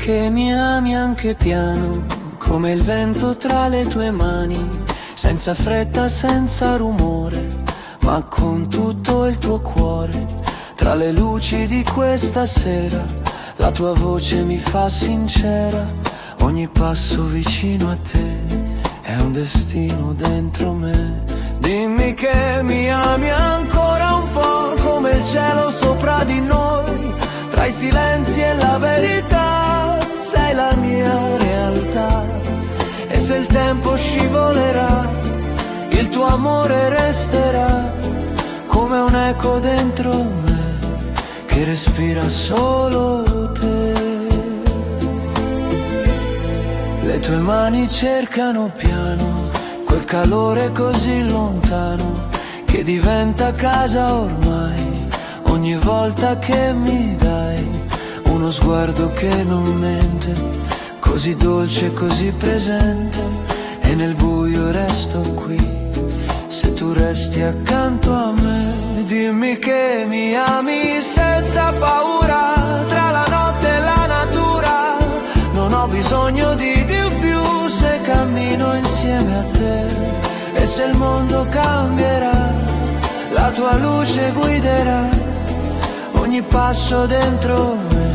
che mi ami anche piano, come il vento tra le tue mani, senza fretta, senza rumore, ma con tutto il tuo cuore. Tra le luci di questa sera, la tua voce mi fa sincera, ogni passo vicino a te è un destino dentro me. Dimmi che mi ami ancora un po', come il cielo sopra di noi, tra i silenzi e la verità, sei la mia realtà. E se il tempo scivolerà, il tuo amore resterà, come un eco dentro me, che respira solo te. Le tue mani cercano piano quel calore così lontano, che diventa casa ormai, ogni volta che mi dai uno sguardo che non mente, così dolce, così presente, e nel buio resto qui, se tu resti accanto a me. Dimmi che mi ami senza paura, tra la notte e la natura, non ho bisogno di più se cammino insieme a te. E se il mondo cambierà, la tua luce guiderà ogni passo dentro me,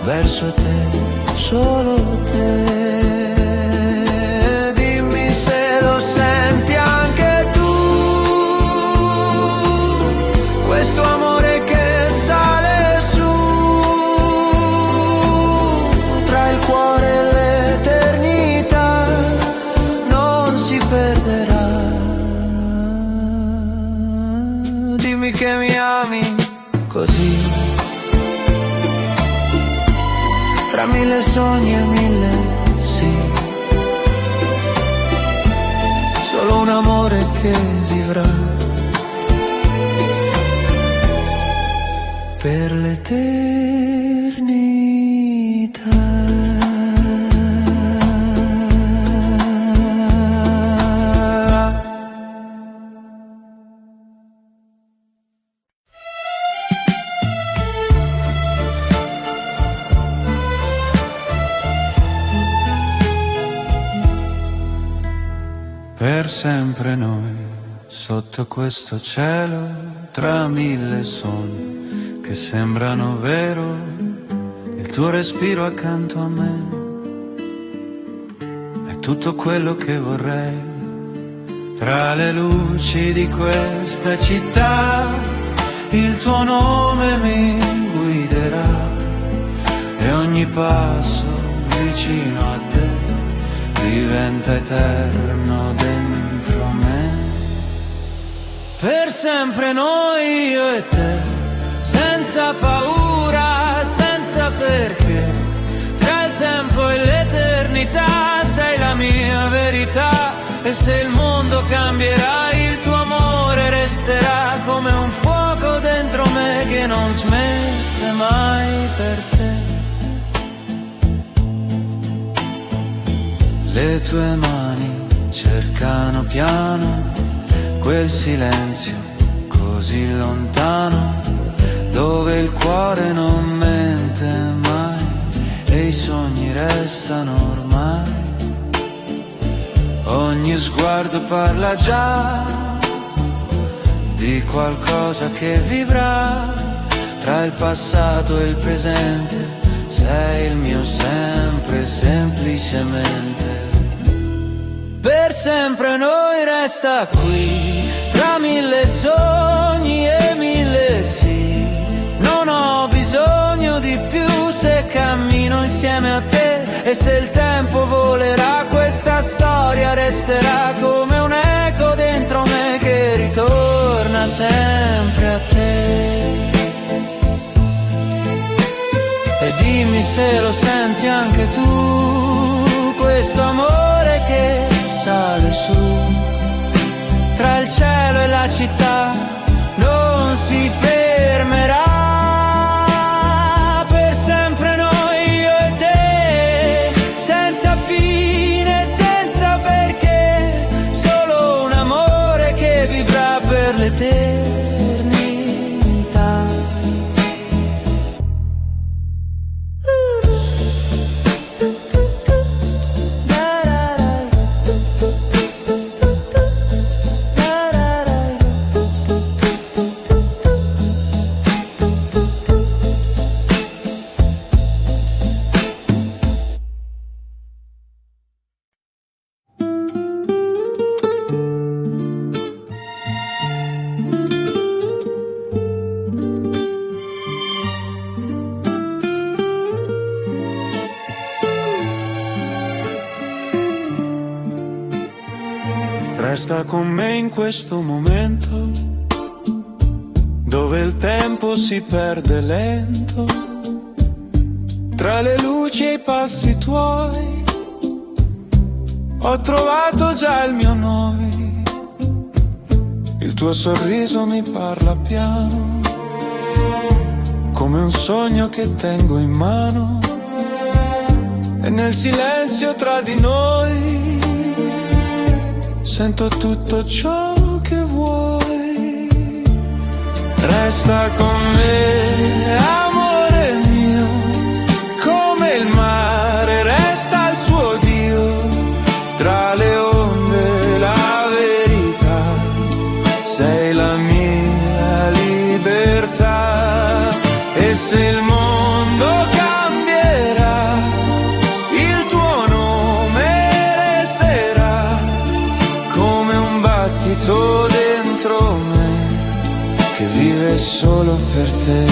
verso te, solo te. Dimmi se lo senti anche tu, questo amore che sale su, tra il cuore e l'eternità, non si perderà. Dimmi che mi ami così, tra mille sogni e mille sì, solo un amore che vivrà per l'eternità. Per sempre noi, sotto questo cielo, tra mille sogni che sembrano vero, il tuo respiro accanto a me è tutto quello che vorrei. Tra le luci di questa città, il tuo nome mi guiderà, e ogni passo vicino a te diventa eterno dentro me. Per sempre noi, io e te, senza paura, senza perché, tra il tempo e l'eternità, sei la mia verità. E se il mondo cambierà, il tuo amore resterà, come un fuoco dentro me che non smette mai per te. Le tue mani cercano piano quel silenzio così lontano, dove il cuore non mente mai e i sogni restano ormai. Ogni sguardo parla già di qualcosa che vivrà, tra il passato e il presente sei il mio sempre, semplicemente. Per sempre noi resta qui, tra mille sogni e mille sì. Non ho bisogno di più se cammino insieme a te. E se il tempo volerà, questa storia resterà come un eco dentro me che ritorna sempre a te. E dimmi se lo senti anche tu, questo amore che sale su, tra il cielo e la città, non si fermerà. Per sempre noi, io e te, senza fine, senza perché, solo un amore che vivrà per l'eternità. Resta con me in questo momento, dove il tempo si perde lento, tra le luci e i passi tuoi. Ho trovato già il mio noi, il tuo sorriso mi parla piano, come un sogno che tengo in mano. E nel silenzio tra di noi sento tutto ciò che vuoi. Resta con me, amore mio, come il mare resta il suo Dio. Tra le onde la verità, sei la mia libertà. E se il mondo cambierà, il tuo nome resterà come un battito dentro me che vive solo per te.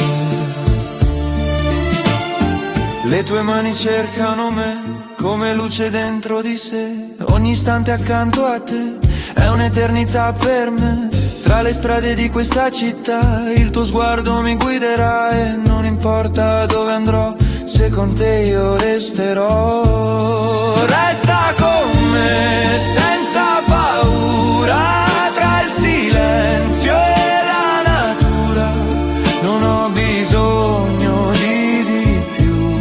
Le tue mani cercano me come luce dentro di sé, ogni istante accanto a te è un'eternità per me. Tra le strade di questa città il tuo sguardo mi guiderà e non importa dove andrò, se con te io resterò. Resta con me senza paura, tra il silenzio e la natura. Non ho bisogno di più,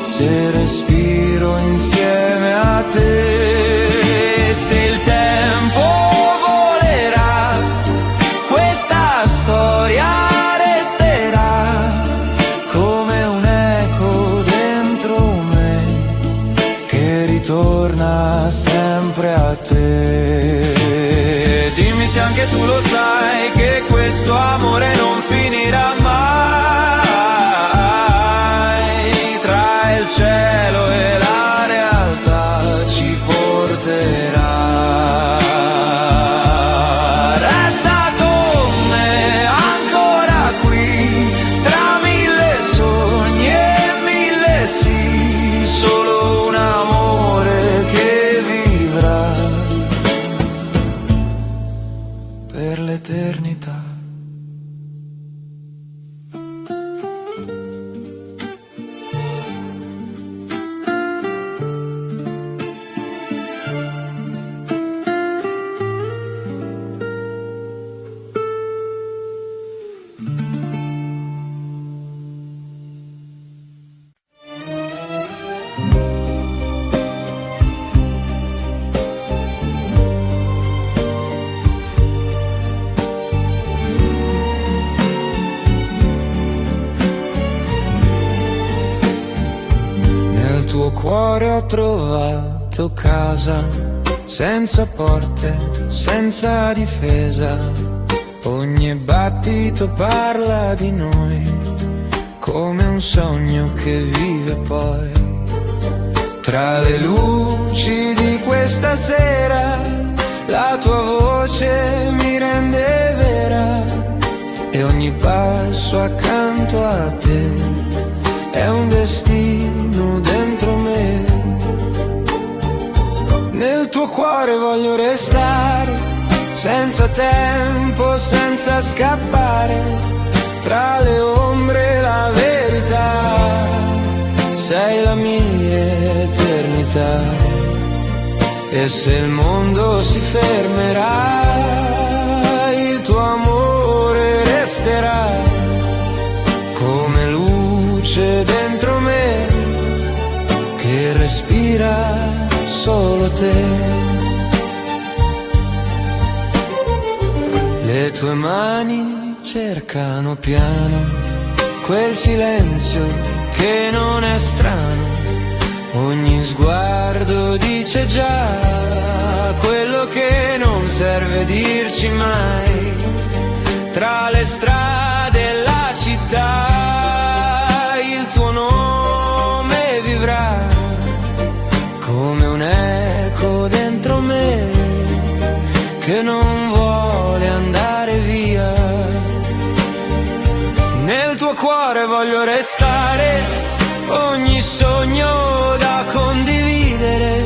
se respiro insieme a te. Se il tempo volerà, questa storia resterà come un eco dentro me che ritorna sempre a te. Dimmi se anche tu lo sai che questo amore non finirà mai, tra il cielo e la realtà ci porterà. Resta con me ancora qui, tra mille sogni e mille sì, solo un amore che vivrà per l'eternità. Nel tuo cuore ho trovato casa, senza porte, senza difesa. Ogni battito parla di noi, come un sogno che vive poi. Tra le luci di questa sera, la tua voce mi rende vera, e ogni passo accanto a te è un destino dentro me. Nel tuo cuore voglio restare, senza tempo, senza scappare, tra le ombre la verità, sei la mia eternità. E se il mondo si fermerà, il tuo amore resterà come luce dentro me che respira solo te. Le tue mani cercano piano quel silenzio che non è strano, ogni sguardo dice già quello che non serve dirci mai. Tra le strade e la città il tuo nome vivrà come un eco dentro me che non vuole andare via. Nel tuo cuore voglio restare, ogni sogno da condividere.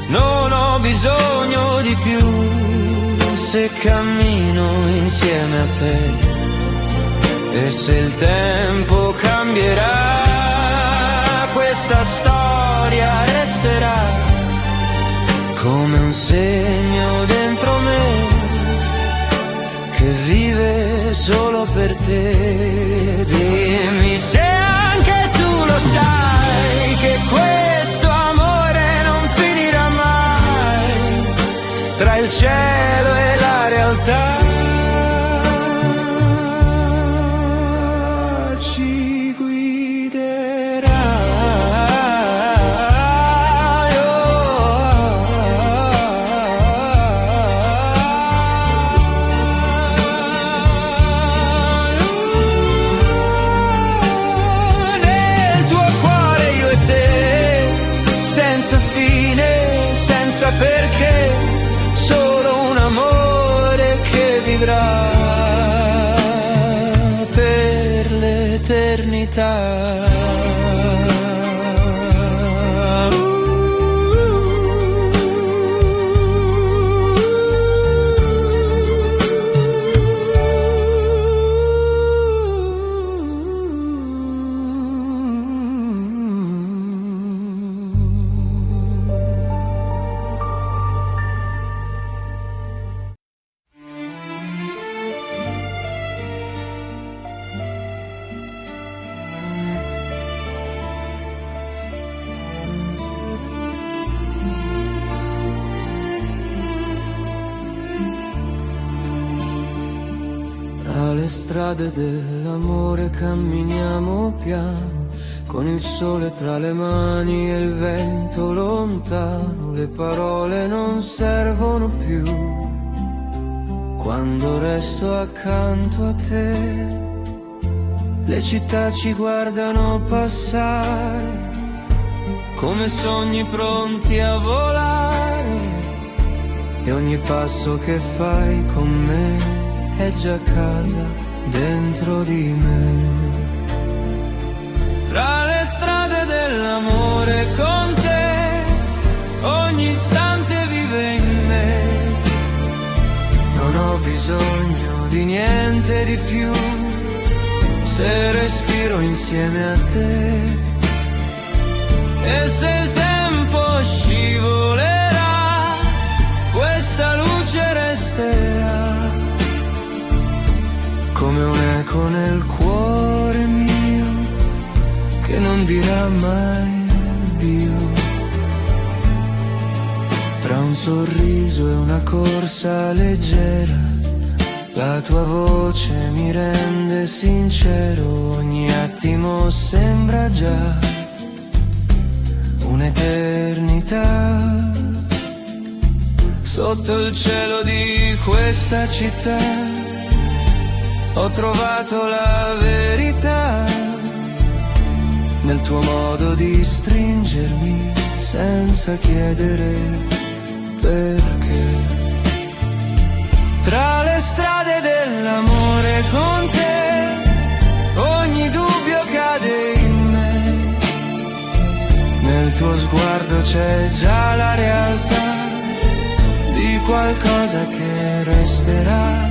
Non ho bisogno bisogno di più se cammino insieme a te. E se il tempo cambierà, questa storia resterà come un segno dentro me che vive solo per te. Dimmi se anche tu lo sai che questo amore non finirà mai, tra il cielo e la realtà. Perché solo un amore che vivrà per l'eternità. Le strade dell'amore camminiamo piano, con il sole tra le mani e il vento lontano. Le parole non servono più quando resto accanto a te. Le città ci guardano passare come sogni pronti a volare, e ogni passo che fai con me è già casa dentro di me. Tra le strade dell'amore con te, ogni istante vive in me. Non ho bisogno di niente di più se respiro insieme a te. E se il tempo scivolerà, questa luce resterà come un'eco nel cuore mio che non dirà mai addio. Tra un sorriso e una corsa leggera, la tua voce mi rende sincero. Ogni attimo sembra già un'eternità. Sotto il cielo di questa città ho trovato la verità, nel tuo modo di stringermi senza chiedere perché. Tra le strade dell'amore con te, ogni dubbio cade in me. Nel tuo sguardo c'è già la realtà di qualcosa che resterà.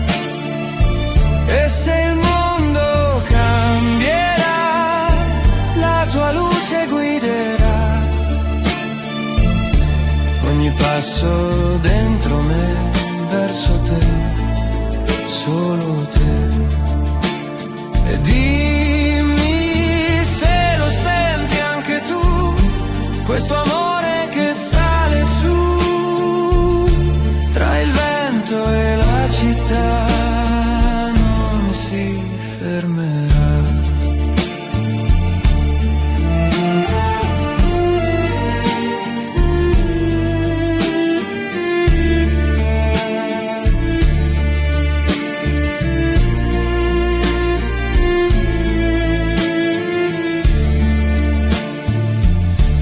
E se il mondo cambierà, la tua luce guiderà ogni passo dentro me, verso te, solo te. E dimmi se lo senti anche tu, questo amore che sale su, tra il vento e la città si fermerà.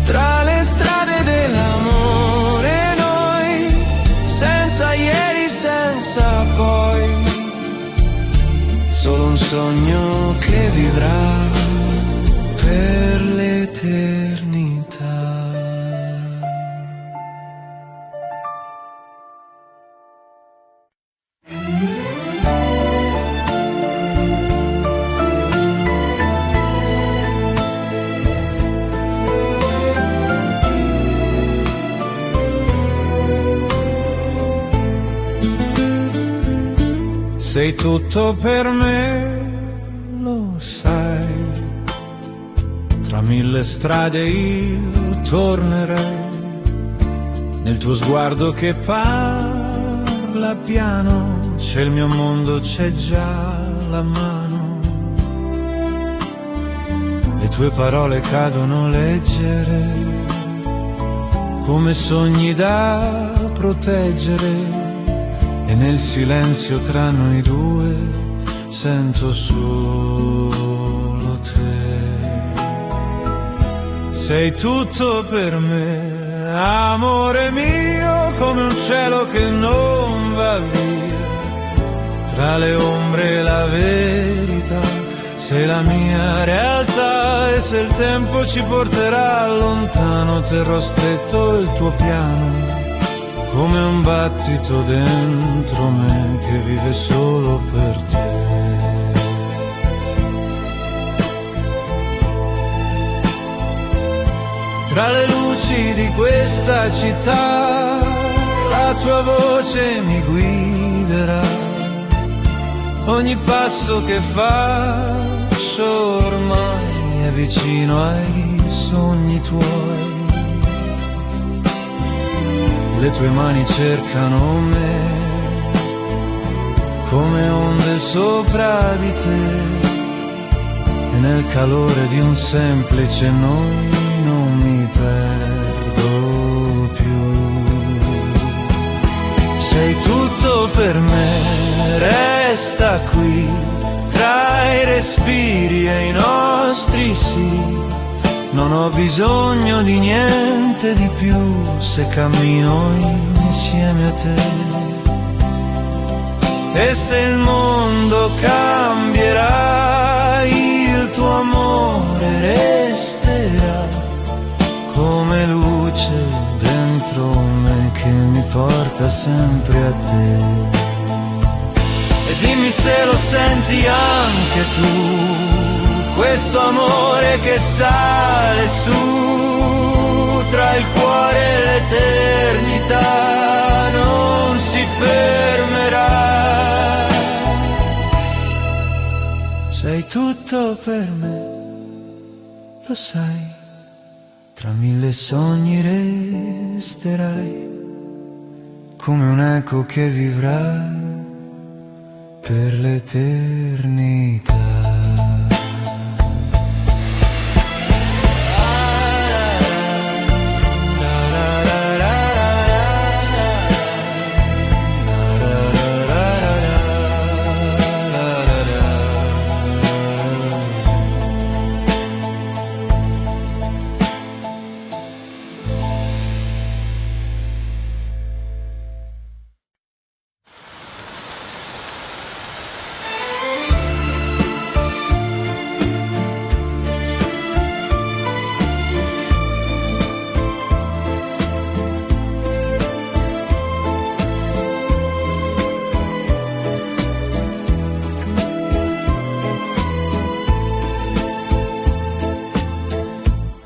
Tra le strade dell'amore noi, senza ieri, senza poi, solo un sogno che vivrà per l'eternità. sei tutto per me, lo sai. Tra mille strade io tornerei, nel tuo sguardo che parla piano, c'è il mio mondo, c'è già la mano. Le tue parole cadono leggere, come sogni da proteggere, e nel silenzio tra noi due sento solo te. Sei tutto per me, amore mio, come un cielo che non va via, tra le ombre e la verità. Sei la mia realtà, e se il tempo ci porterà lontano, terrò stretto il tuo piano, come un battito dentro me che vive solo per te. Tra le luci di questa città, la tua voce mi guiderà, ogni passo che faccio ormai è vicino ai sogni tuoi. Le tue mani cercano me, come onde sopra di te, e nel calore di un semplice noi non mi perdo più. Sei tutto per me, resta qui, tra i respiri e i nostri sì. Non ho bisogno di niente di più se cammino insieme a te. E se il mondo cambierà, il tuo amore resterà, come luce dentro me che mi porta sempre a te. E dimmi se lo senti anche tu, questo amore che sale su tra il cuore e l'eternità, non si fermerà. Sei tutto per me, lo sai, tra mille sogni resterai, come un eco che vivrà per l'eternità.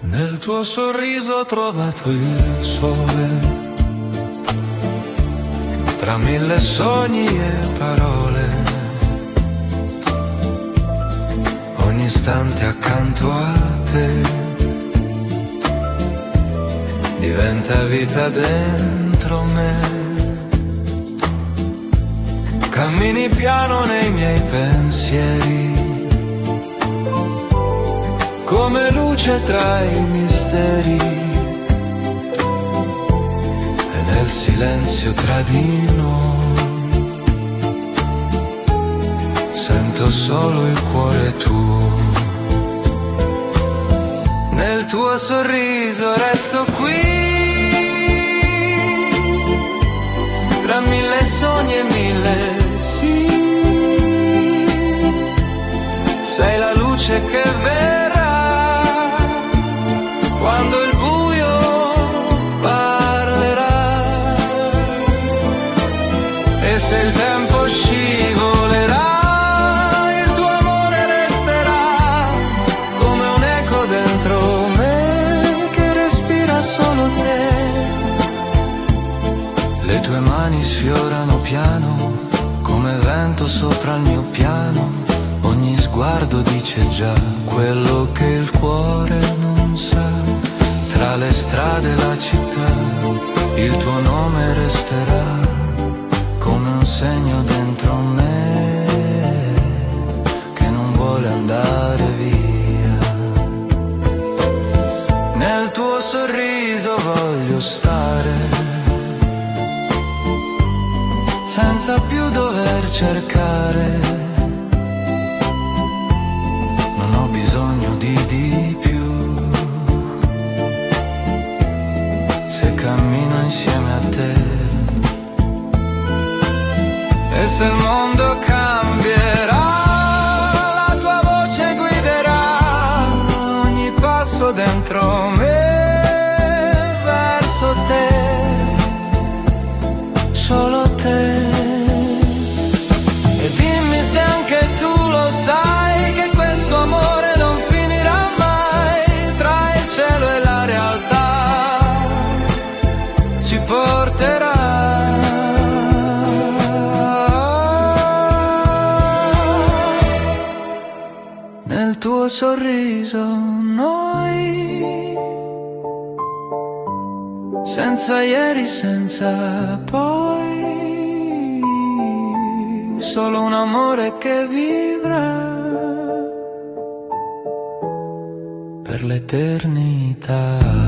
Nel tuo sorriso ho trovato il sole, tra mille sogni e parole, ogni istante accanto a te diventa vita dentro me. Cammini piano nei miei pensieri, come luce tra i misteri, e nel silenzio tra di noi sento solo il cuore tuo. Nel tuo sorriso resto qui, tra mille sogni e mille sì. Sei la luce che verrà quando il buio parlerà, e se il tempo scivolerà, il tuo amore resterà come un eco dentro me che respira solo te. Le tue mani sfiorano piano come come vento sopra il mio piano, ogni sguardo dice già quello che il cuore non sa. Tra le strade e la città, il tuo nome resterà come un segno dentro me che non vuole andare via. Nel tuo sorriso voglio stare, senza più dover cercare. Non ho bisogno di più. Se cammino insieme a te, e se il mondo cambierà, la tua voce guiderà ogni passo dentro me, verso te, solo te. E dimmi se anche tu lo sai che questo amore non finirà mai, tra il cielo e la realtà ci porterà. Nel tuo sorriso noi, senza ieri, senza poi, solo un amore che vivrà per l'eternità.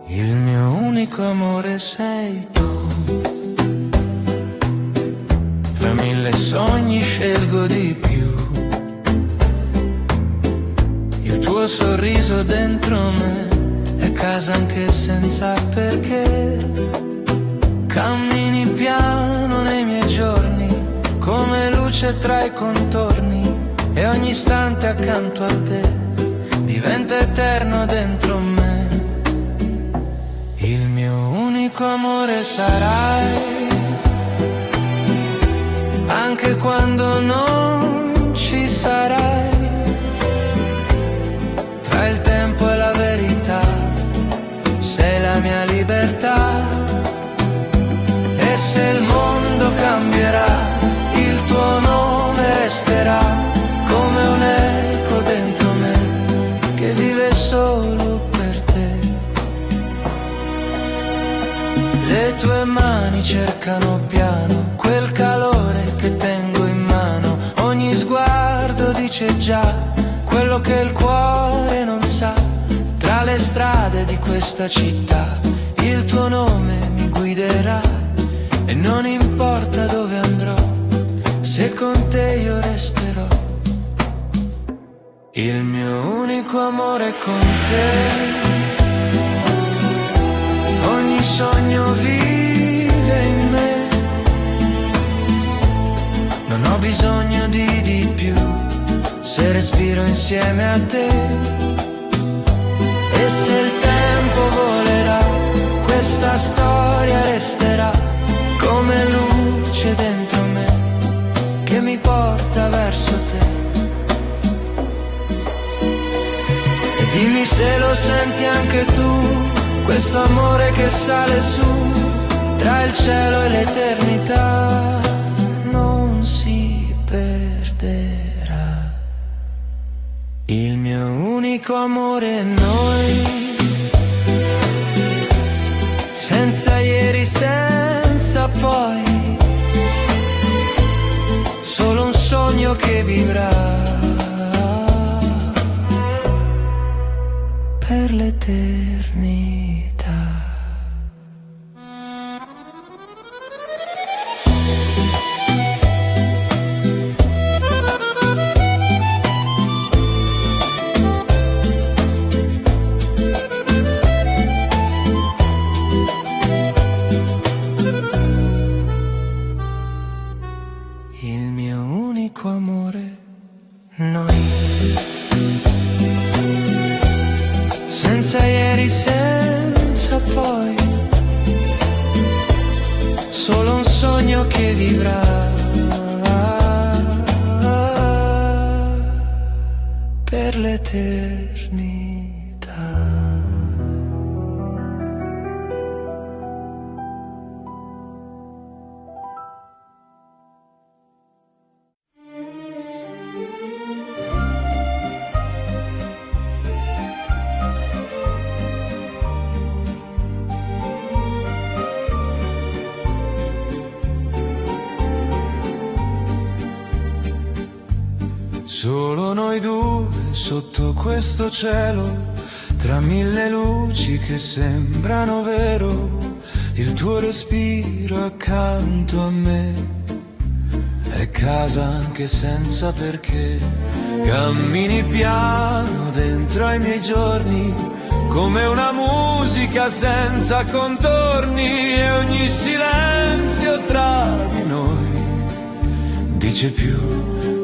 Il mio unico amore sei tu, tra mille sogni scelgo di più, il tuo sorriso dentro me è casa anche senza perché, cammini piano nei miei giorni, come luce tra i contorni, e ogni istante accanto a te diventa eterno dentro me. Il mio unico amore sarai, anche quando non ci sarai, tra il tempo e la verità, sei la mia libertà. E se il mondo cambierà, il tuo nome resterà come un eco dentro me che vive solo per te. Le tue mani cercano piano quel calore che tengo in mano, ogni sguardo dice già quello che il cuore non sa. Tra le strade di questa città il tuo nome mi guiderà, e non importa dove andrò, se con te io resterò. Il mio unico amore è con te, ogni sogno vive in me, non ho bisogno di più, se respiro insieme a te. E se il tempo volerà, questa storia resterà come luce dentro me che mi porta verso te. E dimmi se lo senti anche tu, questo amore che sale su tra il cielo e l'eternità, non si perderà. Il mio unico amore è noi, senza ieri, senza poi, solo un sogno che vivrà per l'eternità. amore. Noi, senza ieri, senza poi, solo un sogno che vivrà per l'eternità. Solo noi due sotto questo cielo, tra mille luci che sembrano vero, il tuo respiro accanto a me è casa anche senza perché. Cammini piano dentro ai miei giorni, come una musica senza contorni, e ogni silenzio tra di noi dice più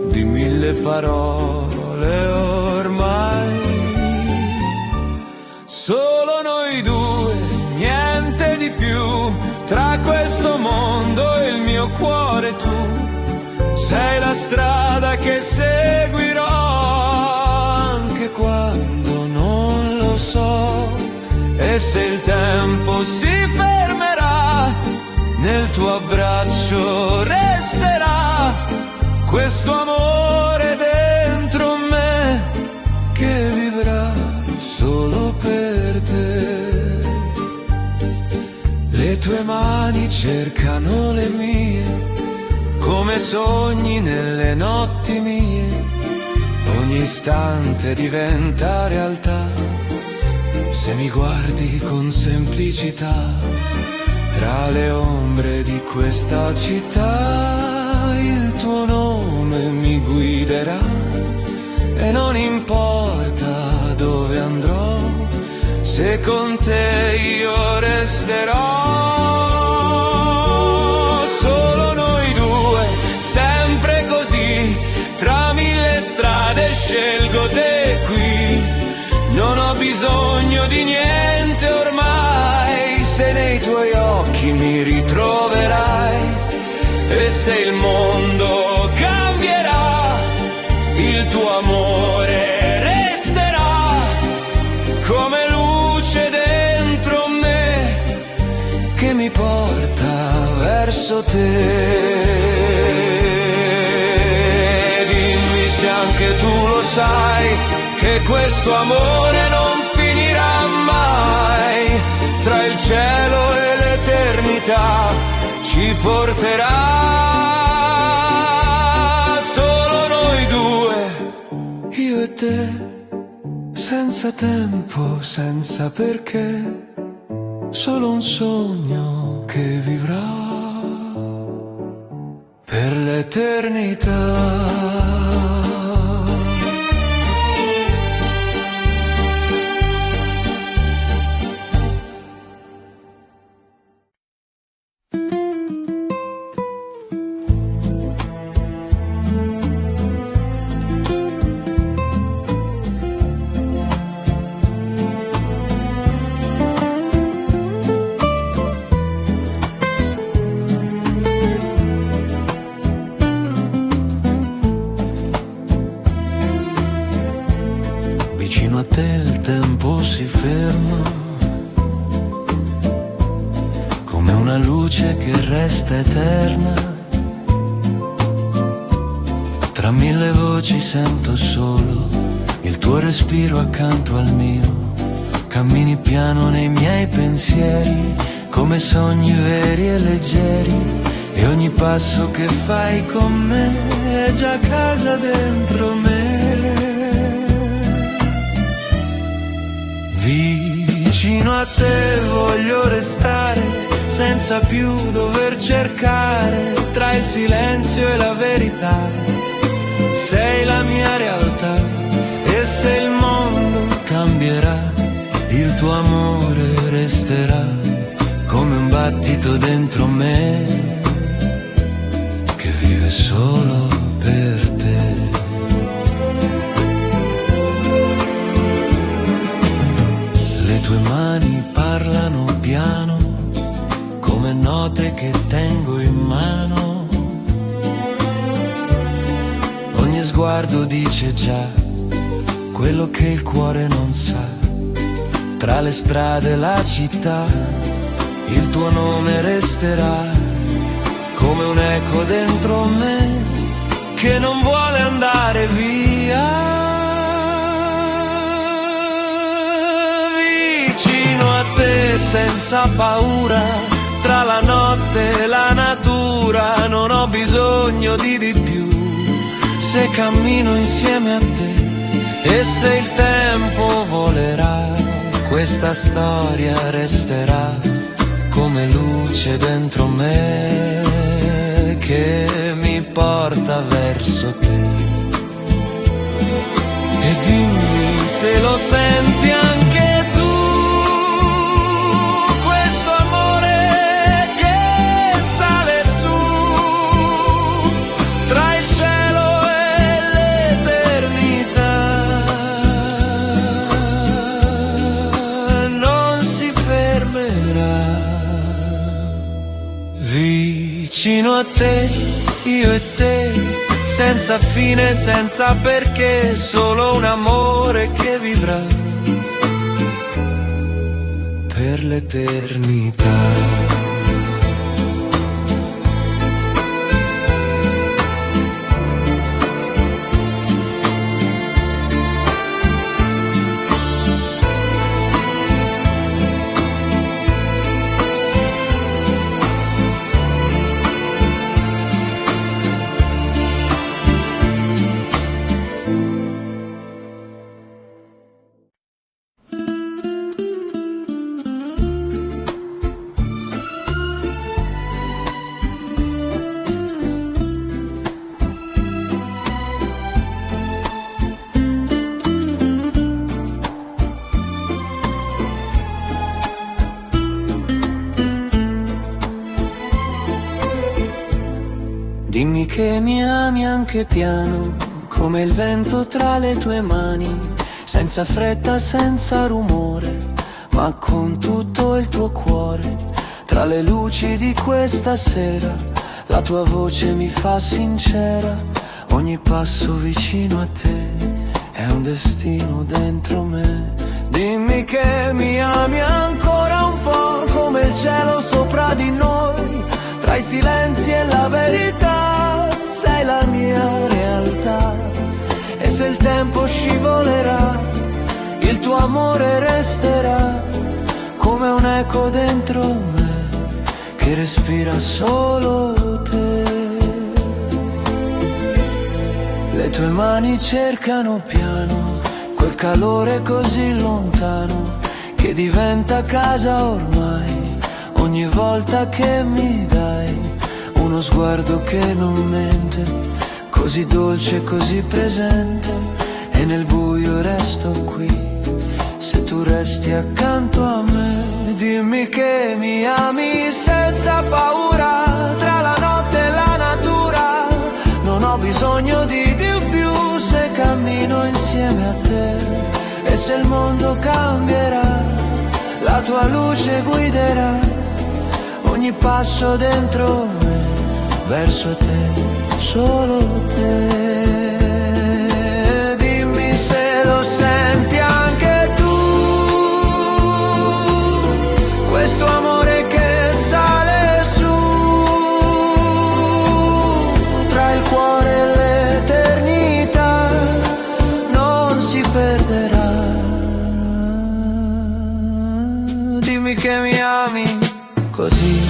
di mille parole ormai. Solo noi due, niente di più, tra questo mondo e il mio cuore tu sei la strada che seguirò anche quando non lo so. E se il tempo si fermerà, nel tuo abbraccio resterà questo amore dentro me che vivrà solo per te. Le tue mani cercano le mie, come sogni nelle notti mie. Ogni istante diventa realtà, se mi guardi con semplicità. Tra le ombre di questa città il tuo nome mi guiderà, e non importa dove andrò, se con te io resterò. Solo noi due, sempre così, tra mille strade scelgo te qui. Non ho bisogno di niente ormai, se nei tuoi occhi mi ritroverai. E se il mondo cambierà, il tuo amore resterà come luce dentro me che mi porta verso te. Dimmi se anche tu lo sai che questo amore non finirà mai, tra il cielo e l'eternità ci porterà. Solo noi due, io e te, senza tempo, senza perché, solo un sogno che vivrà per l'eternità. Vicino a te il tempo si ferma, come una luce che resta eterna. Tra mille voci sento solo il tuo respiro accanto al mio. Cammini piano nei miei pensieri, come sogni veri e leggeri. E ogni passo che fai con me è già casa dentro me. Vicino a te voglio restare, senza più dover cercare tra il silenzio e la verità. Sei la mia realtà, e se il mondo cambierà, il tuo amore resterà come un battito dentro me che vive solo per te. sguardo dice già quello che il cuore non sa. Tra le strade e la città, il tuo nome resterà come un eco dentro me che non vuole andare via. Vicino a te senza paura, tra la notte e la natura, non ho bisogno di più. Se cammino insieme a te e se il tempo volerà, questa storia resterà come luce dentro me che mi porta verso te. E dimmi se lo senti anche tu, questo amore che sale su tra il cielo e l'eternità, non si fermerà. Vicino a te, io e te, senza fine, senza perché, solo un amore che vivrà per l'eternità. Dimmi che mi ami anche piano, come il vento tra le tue mani, senza fretta, senza rumore, ma con tutto il tuo cuore. Tra le luci di questa sera, la tua voce mi fa sincera, ogni passo vicino a te è un destino dentro me. Dimmi che mi ami ancora un po', come il cielo sopra di noi, tra i silenzi e la verità, sei la mia realtà. E se il tempo scivolerà, il tuo amore resterà come un eco dentro me che respira solo te. Le tue mani cercano piano quel calore così lontano che diventa casa ormai. Ogni volta che mi dai uno sguardo che non mente, così dolce, così presente, e nel buio resto qui, se tu resti accanto a me. Dimmi che mi ami senza paura, tra la notte e la natura, non ho bisogno di più se cammino insieme a te. E se il mondo cambierà, la tua luce guiderà ogni passo dentro me, verso te, solo te. Dimmi se lo senti anche tu, questo amore che sale su tra il cuore e l'eternità, non si perderà. Dimmi che mi ami così,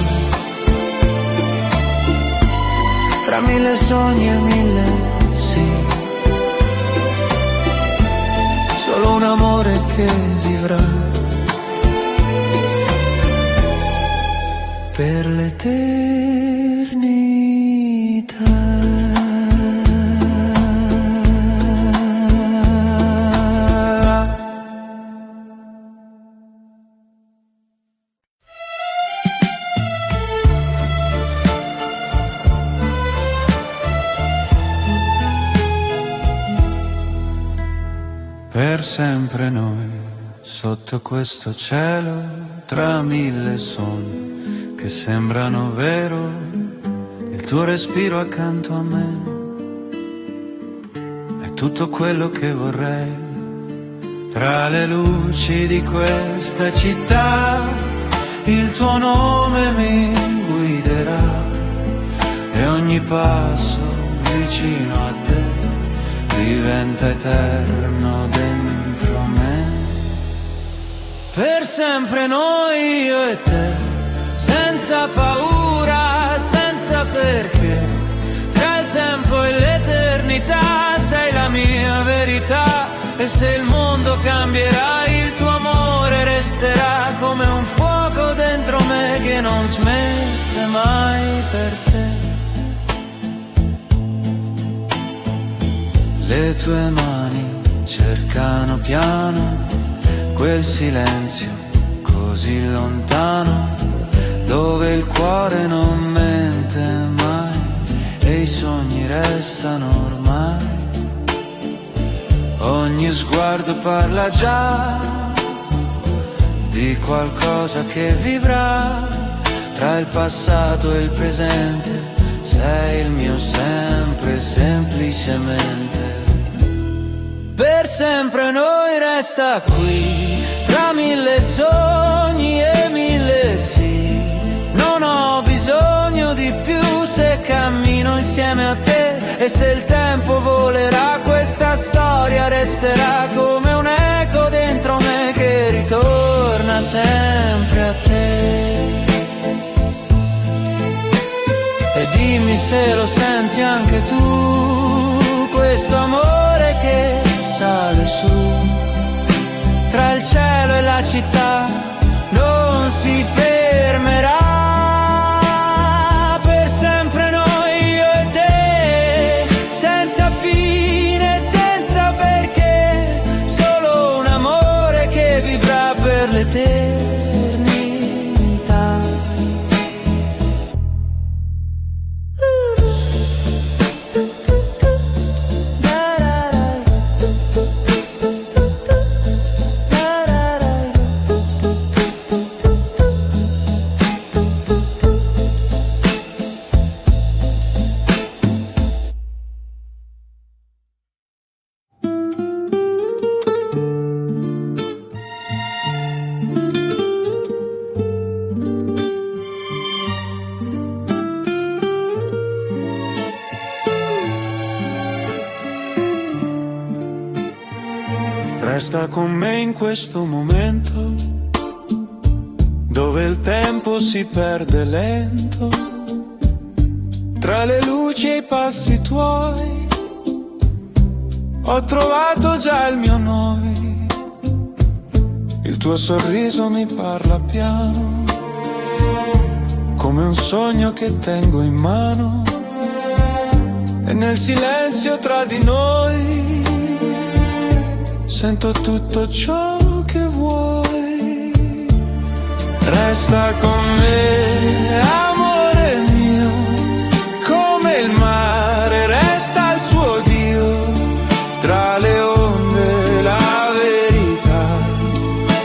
tra mille sogni e mille sì, solo un amore che vivrà per l'eternità. Per sempre noi, sotto questo cielo, tra mille sogni che sembrano vero, il tuo respiro accanto a me, tutto quello che vorrei. Tra le luci di questa città il tuo nome mi guiderà e ogni passo vicino a te diventa eterno dentro me. Per sempre noi, io e te, senza paura, senza perché, tra il tempo e l'eternità sei la mia verità. E se il mondo cambierà, il tuo amore resterà come un fuoco dentro me che non smette mai per te. Le tue mani cercano piano quel silenzio così lontano, dove il cuore non mente mai e i sogni restano ormai. Ogni sguardo parla già di qualcosa che vivrà tra il passato e il presente. Sei il mio sempre, semplicemente. Per sempre noi resta qui, tra mille sogni e mille sì. Non ho bisogno di più se cammino insieme a te. E se il tempo volerà, questa storia resterà come un eco dentro me che ritorna sempre a te. E dimmi se lo senti anche tu, questo amore che sale su, tra il cielo e la città non si fermerà. Per sempre noi, io e te, senza fine, senza perché, solo un amore che vivrà per l'eternità. Resta con me in questo momento, dove il tempo si perde lento, tra le luci e i passi tuoi. Ho trovato già il mio noi, il tuo sorriso mi parla piano, come un sogno che tengo in mano. E nel silenzio tra di noi sento tutto ciò che vuoi. Resta con me, amore mio, come il mare resta il suo Dio. Tra le onde la verità,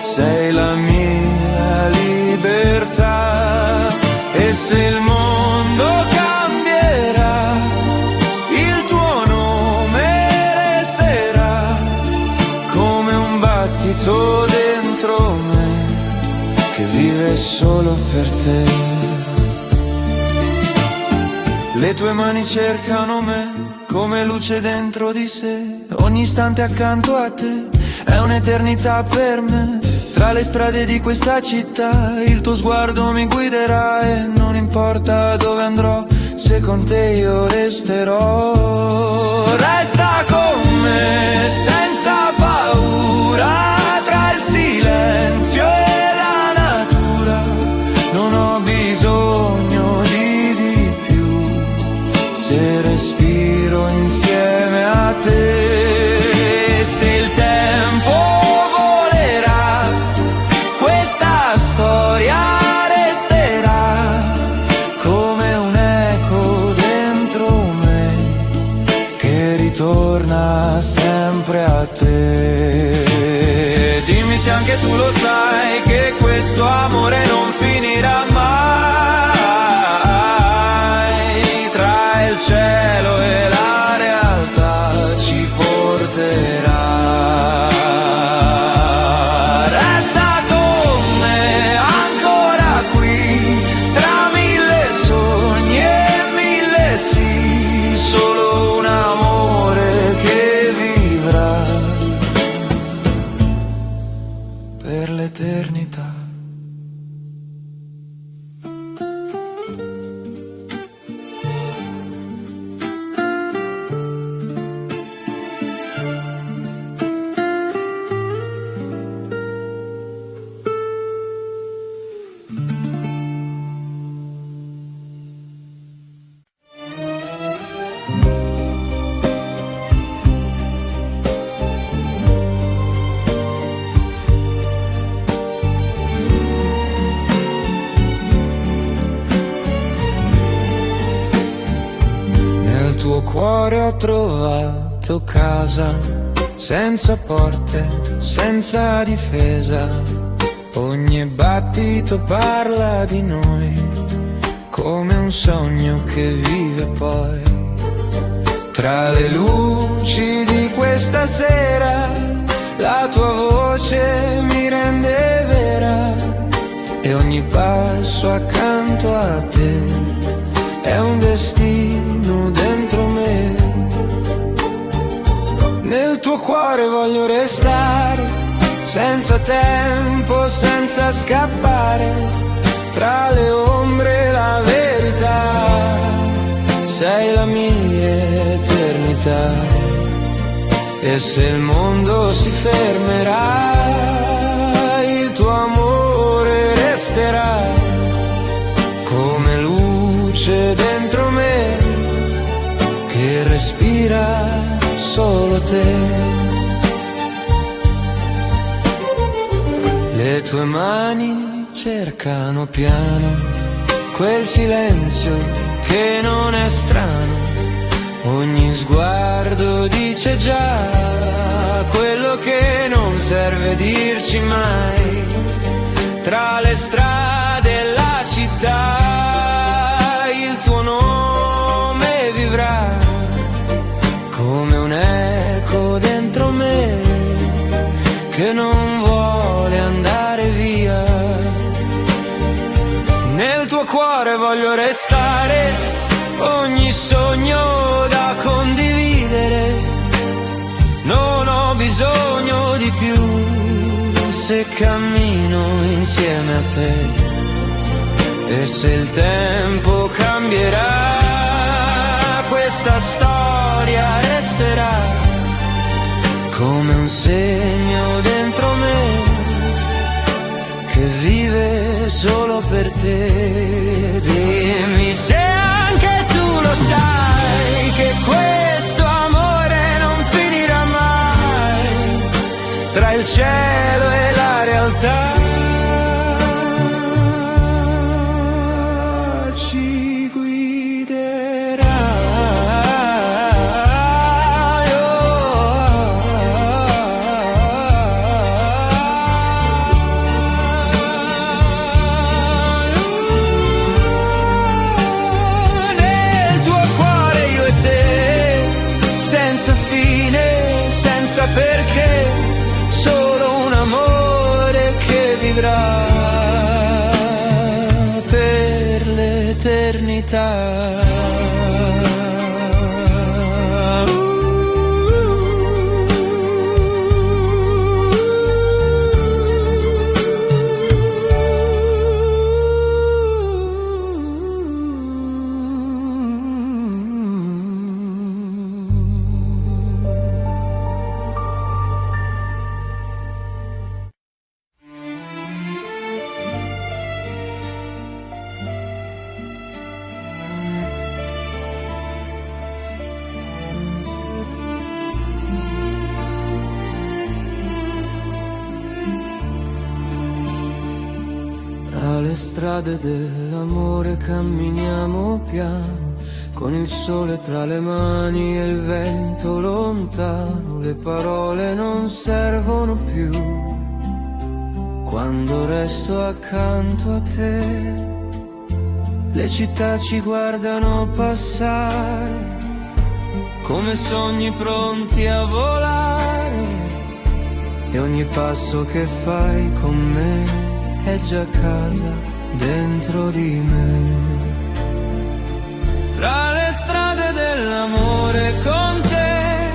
sei la mia libertà. E se il mondo cambierà, il tuo nome resterà come un battito dentro me che vive solo per te. Le tue mani cercano me come luce dentro di sé, ogni istante accanto a te è un'eternità per me. Tra le strade di questa città il tuo sguardo mi guiderà e non importa dove andrò, se con te io resterò. Resta con me senza paura, tra il silenzio e la natura. Non ho bisogno di più, se respiro insieme a te. Se il tempo volerà, questa storia resterà come un eco dentro me che ritorna sempre a te. Dimmi se anche tu lo sai che questo amore non finirà mai. Tra il cielo e la realtà ci porterà cuore ho trovato casa, senza porte, senza difesa. Ogni battito parla di noi, come un sogno che vive poi. Tra le luci di questa sera, la tua voce mi rende vera, e ogni passo accanto a te è un destino dentro me. Nel tuo cuore voglio restare, senza tempo, senza scappare, tra le ombre la verità, sei la mia eternità. E se il mondo si fermerà, il tuo amore resterà, come luce dentro me, che respira solo te. Le tue mani cercano piano quel silenzio che non è strano. Ogni sguardo dice già quello che non serve dirci mai. Tra le strade e la città il tuo nome vivrà, come un eco dentro me che non vuole andare via. Nel tuo cuore voglio restare, ogni sogno da condividere. Non ho bisogno di più se cammino insieme a te. E se il tempo cambierà, questa storia resterà, come un segno dentro me che vive solo per te. Dimmi se anche tu lo sai che questo amore non finirà mai, tra il cielo e la realtà ci guiderà. Nel tuo cuore io e te, senza fine, senza perché, solo un amore che vivrà per l'eternità. Tra le strade dell'amore camminiamo piano, con il sole tra le mani e il vento lontano. Le parole non servono più quando resto accanto a te. Le città ci guardano passare come sogni pronti a volare, e ogni passo che fai con me è già casa dentro di me. Tra le strade dell'amore con te,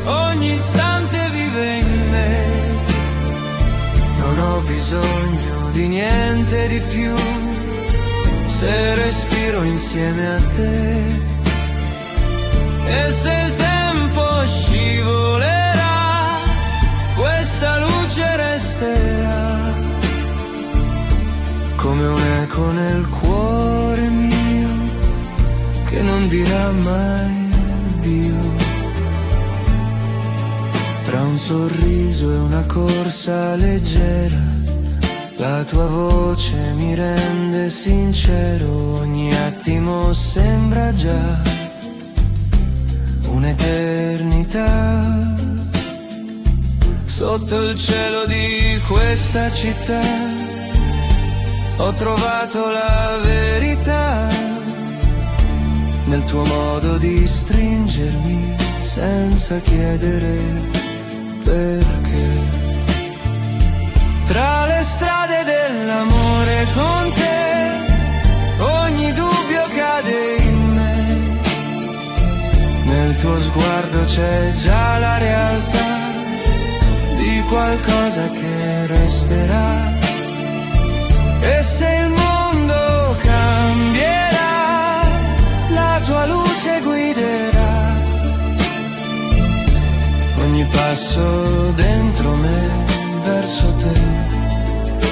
ogni istante vive in me. Non ho bisogno di niente di più se respiro insieme a te. E se il tempo scivolerà, questa luce resterà, come un eco nel cuore mio che non dirà mai addio. Tra un sorriso e una corsa leggera, la tua voce mi rende sincero. Ogni attimo sembra già un'eternità. Sotto il cielo di questa città ho trovato la verità, nel tuo modo di stringermi senza chiedere perché. Tra le strade dell'amore con te, ogni dubbio cade in me. Nel tuo sguardo c'è già la realtà di qualcosa che resterà. E se il mondo cambierà, la tua luce guiderà ogni passo dentro me, verso te,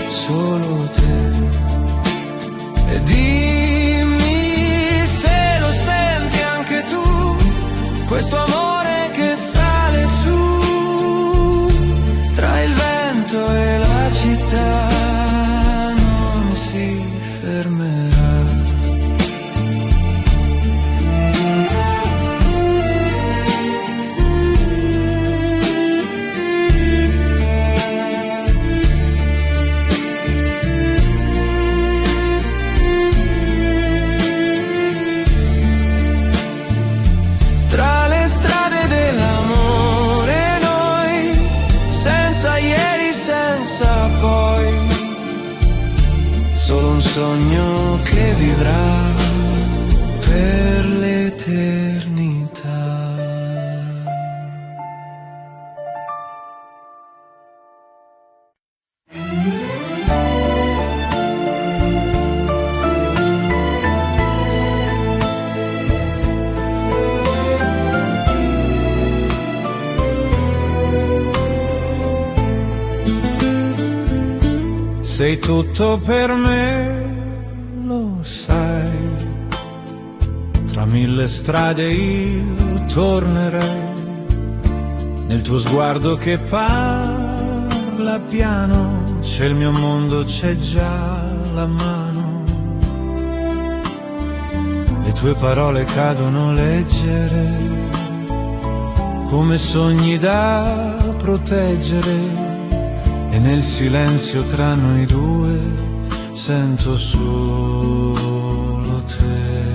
solo te. E dimmi se lo senti anche tu, questo amore che sale su, tra il vento e la città non si fermerà. Solo un sogno che vivrà per l'eternità. Sei tutto per me, lo sai. Tra mille strade io tornerei, nel tuo sguardo che parla piano. C'è il mio mondo, c'è già la mano. Le tue parole cadono leggere, come sogni da proteggere. E nel silenzio tra noi due sento solo te.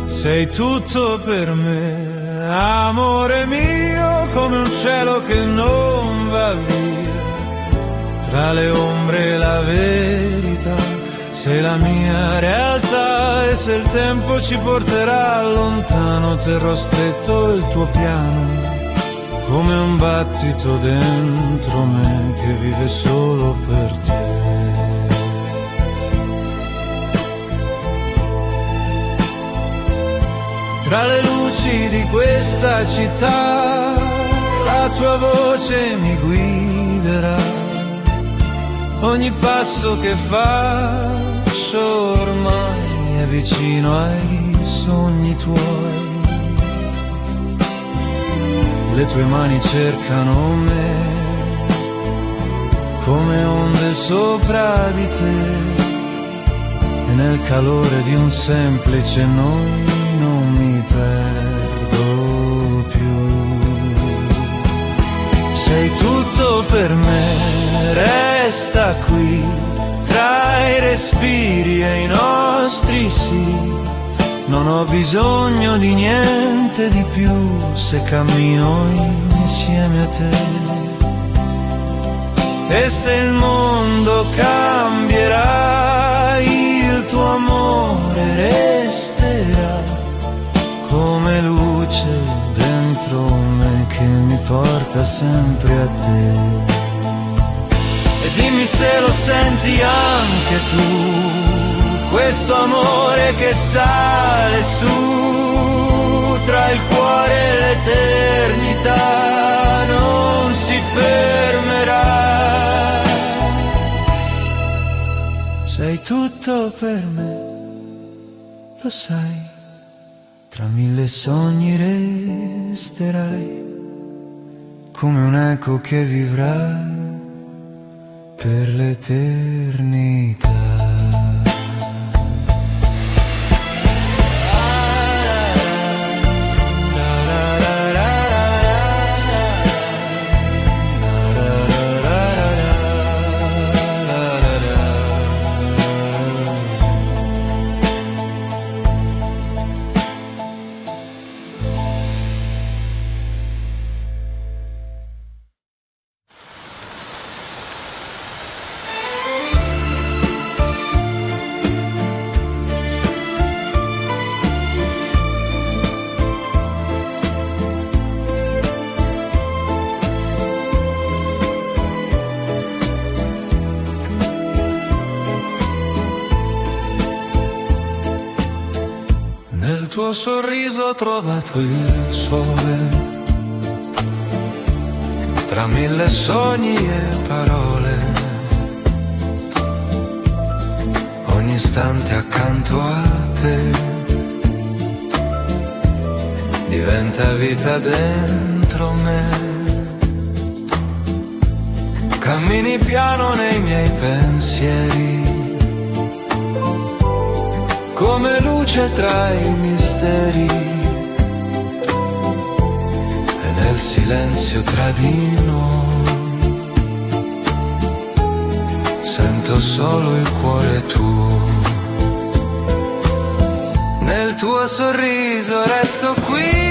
Sei tutto per me, amore mio, come un cielo che non va via. Tra le ombre e la verità, sei la mia realtà. E se il tempo ci porterà lontano, terrò stretto il tuo piano, come un battito dentro me che vive solo per te. Tra le luci di questa città, la tua voce mi guiderà. Ogni passo che faccio ormai è vicino ai sogni tuoi. Le tue mani cercano me, come onde sopra di te. E nel calore di un semplice noi non mi perdo più. Sei tutto per me, resta qui, tra i respiri e i nostri sì. Non ho bisogno di niente di più se cammino insieme a te. E se il mondo cambierà, il tuo amore resterà, come luce dentro me che mi porta sempre a te. E dimmi se lo senti anche tu, questo amore che sale su, tra il cuore e l'eternità non si fermerà. Sei tutto per me, lo sai, tra mille sogni resterai, come un eco che vivrà per l'eternità. tuo sorriso ho trovato il sole, tra mille sogni e parole, ogni istante accanto a te diventa vita dentro me. Cammini piano nei miei pensieri, come luce tra i misteri, e nel silenzio tra di noi sento solo il cuore tuo. Nel tuo sorriso resto qui,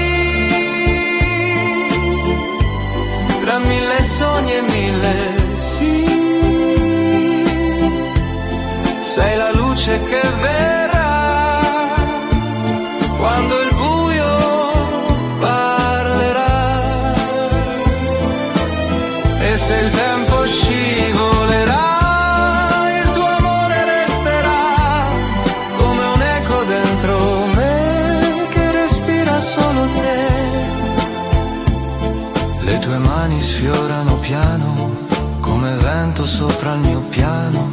tra mille sogni e mille sì. Sei la luce che verrà quando il buio parlerà, e se il tempo scivolerà il tuo amore resterà come un eco dentro me che respira solo te. Le tue mani sfiorano piano come vento sopra il mio piano,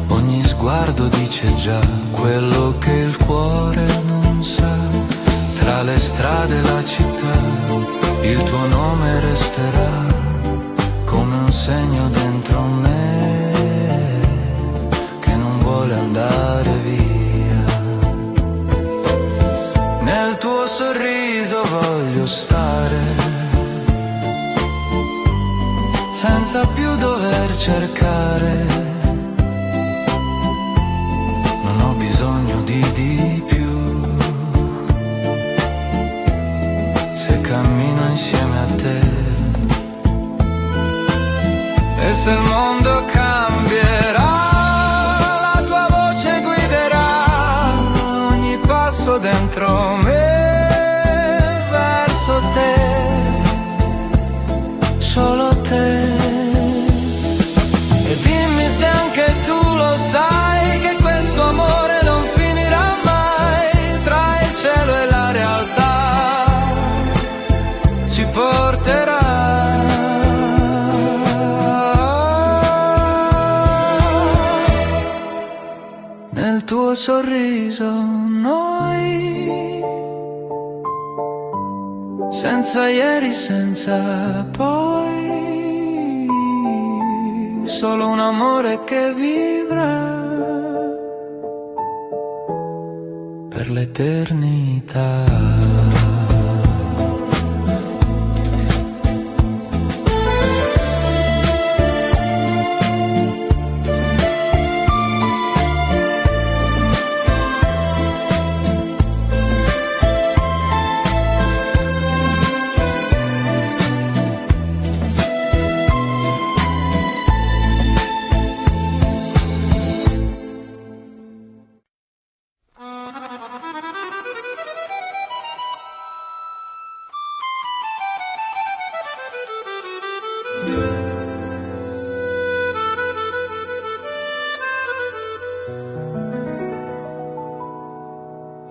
ogni sguardo dice già quello che il cuore non sa. Tra le strade e la città il tuo nome resterà come un segno dentro me che non vuole andare via. Nel tuo sorriso voglio stare senza più dover cercare, non ho bisogno di più, se cammino insieme a te. E se il mondo cambierà, la tua voce guiderà ogni passo dentro me verso te, solo te. E dimmi se anche tu lo sai che questo amore non finirà mai, tra il cielo e la realtà ci porterà. Nel tuo sorriso noi, senza ieri, senza poi, solo un amore che vivrà per l'eternità.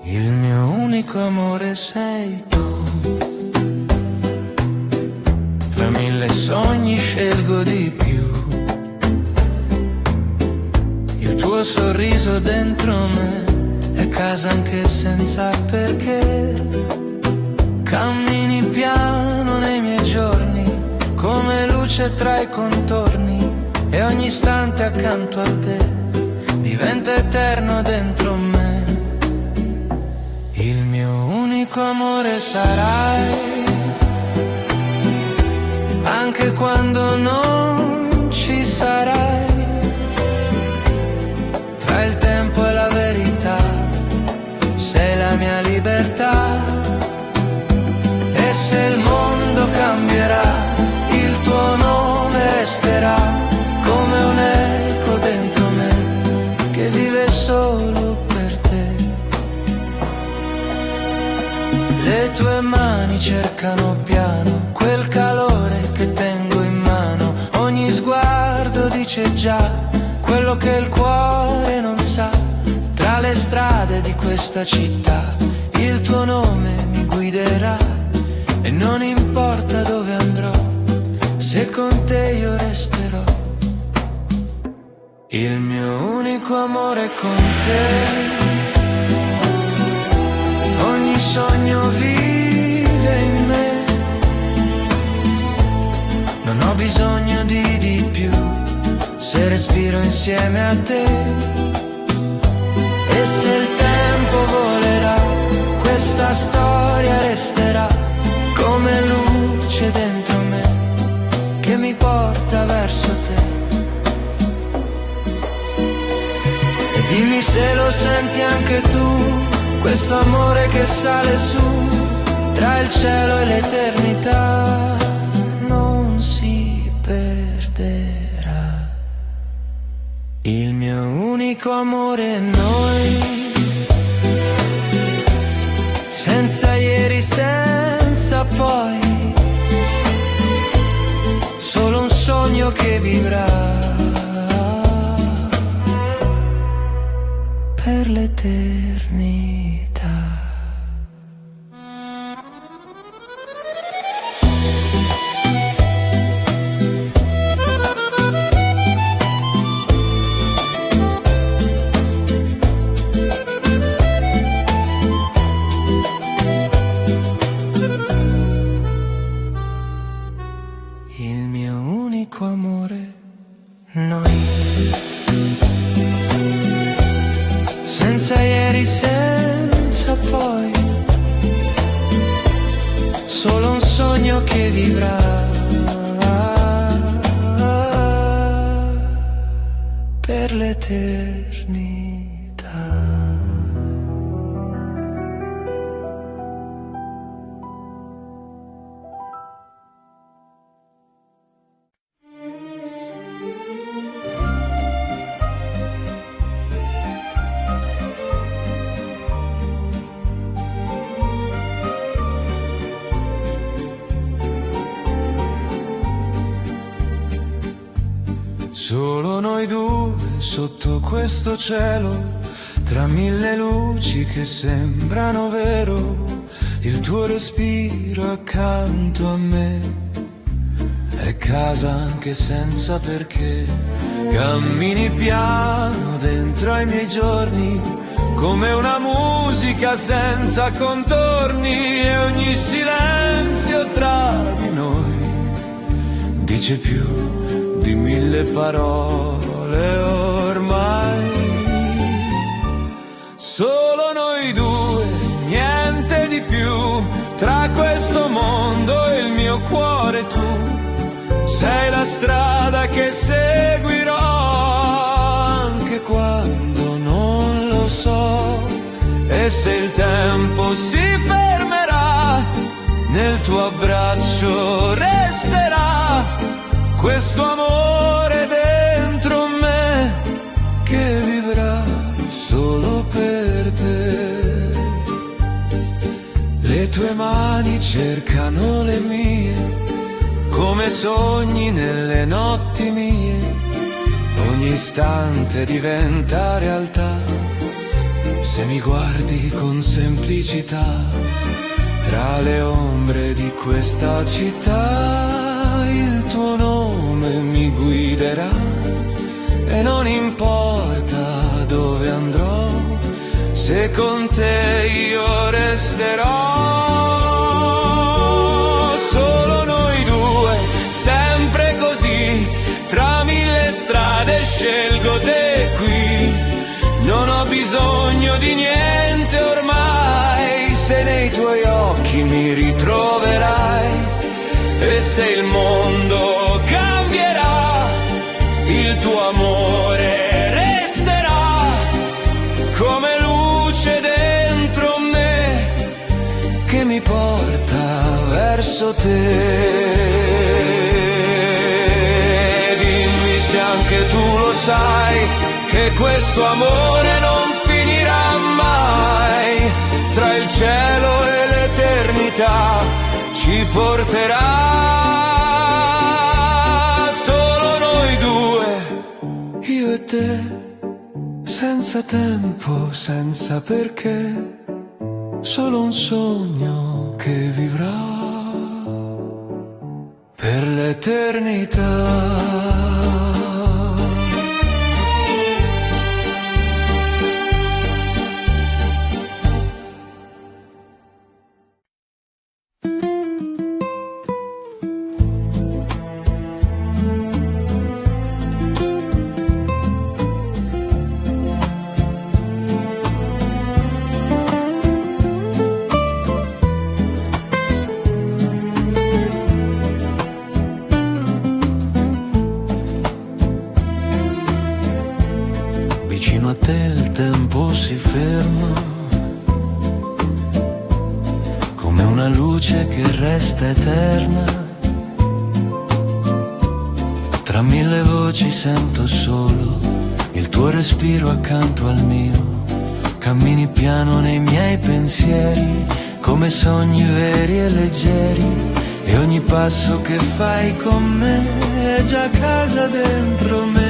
Il mio unico amore sei tu, tra mille sogni scelgo di più, il tuo sorriso dentro me è casa anche senza perché, cammini piano nei miei giorni come luce tra i contorni, e ogni istante accanto a te diventa eterno dentro me. Il mio unico amore sarai, anche quando non ci sarai, tra il tempo e la verità sei la mia libertà. E se il mondo cambierà, il tuo nome resterà come un eco dentro me che vive solo per te. Le tue mani cercano piano quel calore che tengo in mano, ogni sguardo dice già quello che il cuore non sa. Tra le strade di questa città il tuo nome mi guiderà e non importa dove andrò, se con te io resterò. Il mio unico amore è con te. Ogni sogno vive in me. Non ho bisogno di più, se respiro insieme a te. E se il tempo volerà, questa storia resterà come luce dentro me che mi porta verso te. E dimmi se lo senti anche tu, questo amore che sale su tra il cielo e l'eternità non si perderà. Il mio unico amore è noi, senza ieri, senza poi, solo un sogno che vivrà per l'eternità. Il mio unico amore, noi, senza ieri, senza poi, solo un sogno che vivrà per l'eternità. Solo noi due sotto questo cielo, tra mille luci che sembrano vero, il tuo respiro accanto a me è casa anche senza perché. Cammini piano dentro ai miei giorni come una musica senza contorni, e ogni silenzio tra di noi dice più di mille parole ormai. Solo noi due, niente di più, tra questo mondo e il mio cuore tu sei la strada che seguirò anche quando non lo so. E se il tempo si fermerà, nel tuo abbraccio resterà questo amore dentro me che vivrà solo per te. Le tue mani cercano le mie come sogni nelle notti mie. Ogni istante diventa realtà se mi guardi con semplicità. Tra le ombre di questa città il tuo nome mi guiderà e non importa dove andrò, se con te io resterò. Solo noi due, sempre così, tra mille strade scelgo te qui. Non ho bisogno di niente ormai, se nei tuoi occhi mi ritroverai. E se il mondo cambierà, il tuo amore resterà come luce dentro me che mi porta verso te. Dimmi se anche tu lo sai che questo amore non finirà mai, tra il cielo e l'eternità ci porterà. Solo noi due, io e te, senza tempo, senza perché, solo un sogno che vivrà per l'eternità. Vicino a te il tempo si ferma, come una luce che resta eterna. Tra mille voci sento solo il tuo respiro accanto al mio. Cammini piano nei miei pensieri, come sogni veri e leggeri. E ogni passo che fai con me è già casa dentro me.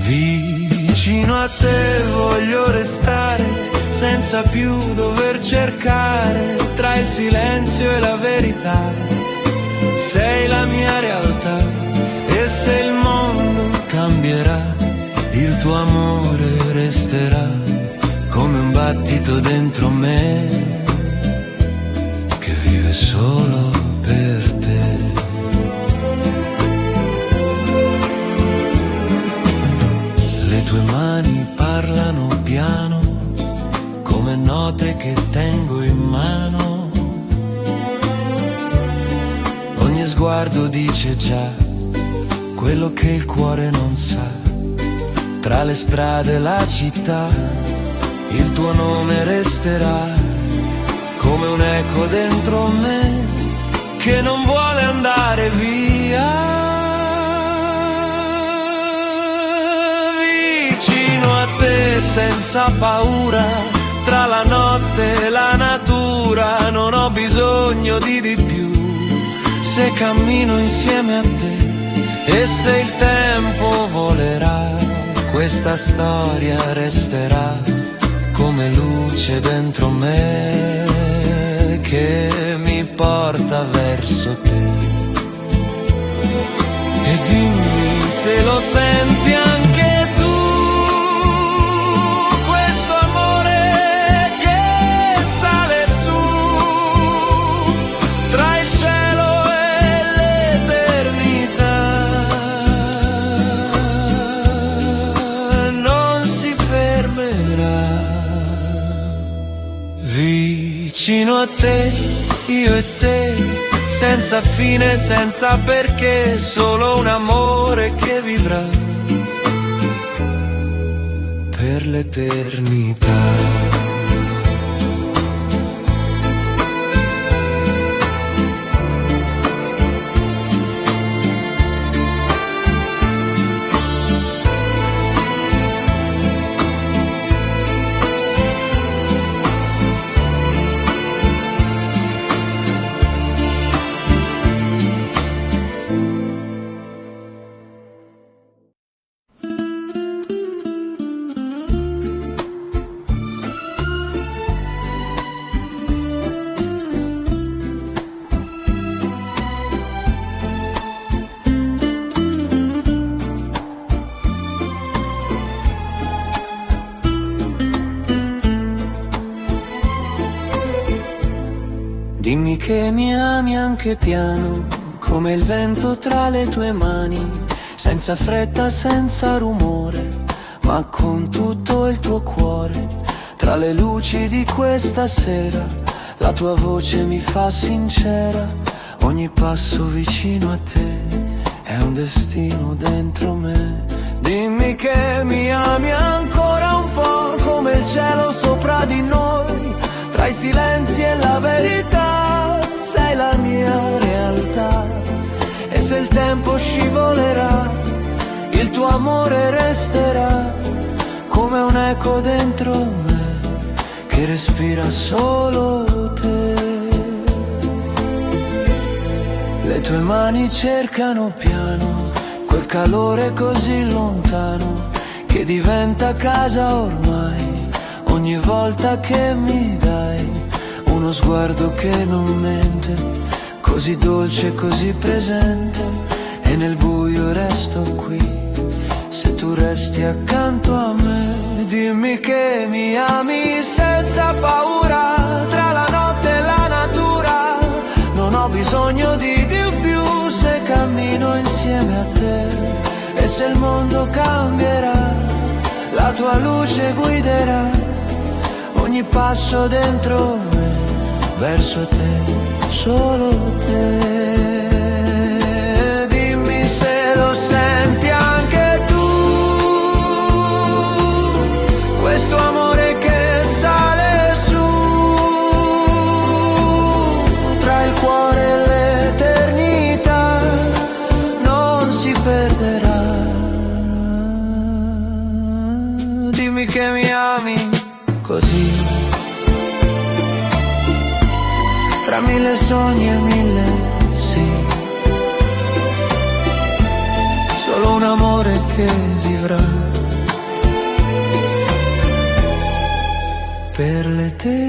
Vicino a te voglio restare, senza più dover cercare tra il silenzio e la verità. Sei la mia realtà e se il mondo cambierà, il tuo amore resterà come un battito dentro me che vive solo per te. Le tue mani parlano piano, come note che tengo in mano. Ogni sguardo dice già quello che il cuore non sa. Tra le strade e la città, il tuo nome resterà come un eco dentro me che non vuole andare via. Vicino a te senza paura, tra la notte e la natura, non ho bisogno di più. Se cammino insieme a te e se il tempo volerà, questa storia resterà come luce dentro me che mi porta verso te. E dimmi se lo senti anche tu, questo amore che sale su tra il cielo e l'eternità. Non si fermerà. Vicino a te, io e te, senza fine, senza perché, solo un amore che vivrà per l'eternità. Dimmi che mi ami anche piano, come il vento tra le tue mani, senza fretta, senza rumore, ma con tutto il tuo cuore. Tra le luci di questa sera, la tua voce mi fa sincera. Ogni passo vicino a te è un destino dentro me. Dimmi che mi ami ancora un po', come il cielo sopra di noi. Tra i silenzi e la verità, sei la mia realtà. E se il tempo scivolerà, il tuo amore resterà come un eco dentro me che respira solo te. Le tue mani cercano piano quel calore così lontano che diventa casa ormai. ogni volta che mi dai uno sguardo che non mente, così dolce, così presente, e nel buio resto qui, se tu resti accanto a me. Dimmi che mi ami senza paura, tra la notte e la natura, non ho bisogno di più se cammino insieme a te. E se il mondo cambierà, la tua luce guiderà ogni passo dentro me, verso te, solo te. Dimmi se lo senti anche tu, questo amore che sale su, tra il cuore e l'eternità, non si perderà. Dimmi che mi ami così, tra mille sogni e mille sì, solo un amore che vivrà per l'eternità.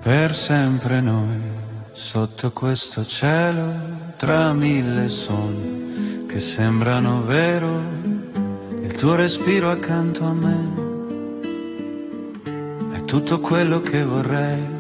Per sempre noi, sotto questo cielo, tra mille sogni che sembrano vero, il tuo respiro accanto a me è tutto quello che vorrei.